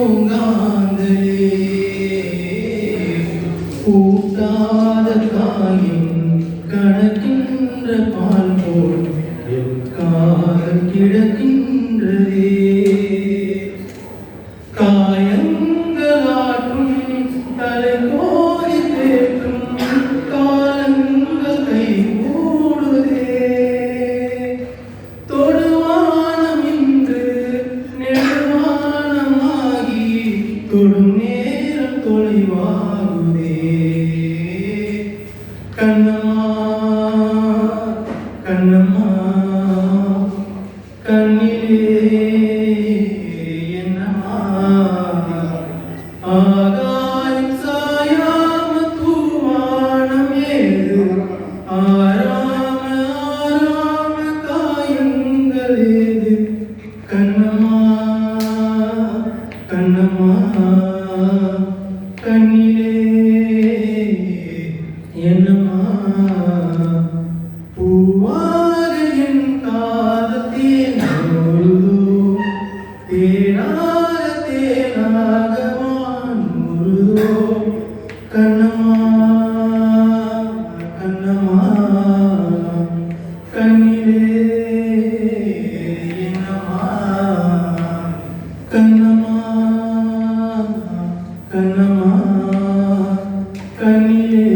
பூங்காந்தலே ஊட்டாத தாயின் கணக்கின்ற பால் போல் என் கால் கிடக்கின்றதே காயங்களாட்டும் தலைகோரி தேற்றும் காலங்கள் கை மூடுதே தொடுவானம் இன்று நெடுவானமாகி தொடும் நேரம் தொலைவாகுதே கண்ணம்மா கண்ணம்மா கண்ணிலே என்னம்மா ஆகாயம் சாயாம தூவானம் ஏது ஆராம ஆராம காயங்கள் ஏது கண்ணம்மா கண்ணம்மா கண்ணிலே என்னம்மா பூவாக என் காதத்தேன் தேனாக தேனாக வான் முருதோ கண்ணம்மா கண்ணம்மா கண்ணிலே என்னம்மா கண்ணம்மா கண்ணம்மா கண்ணிலே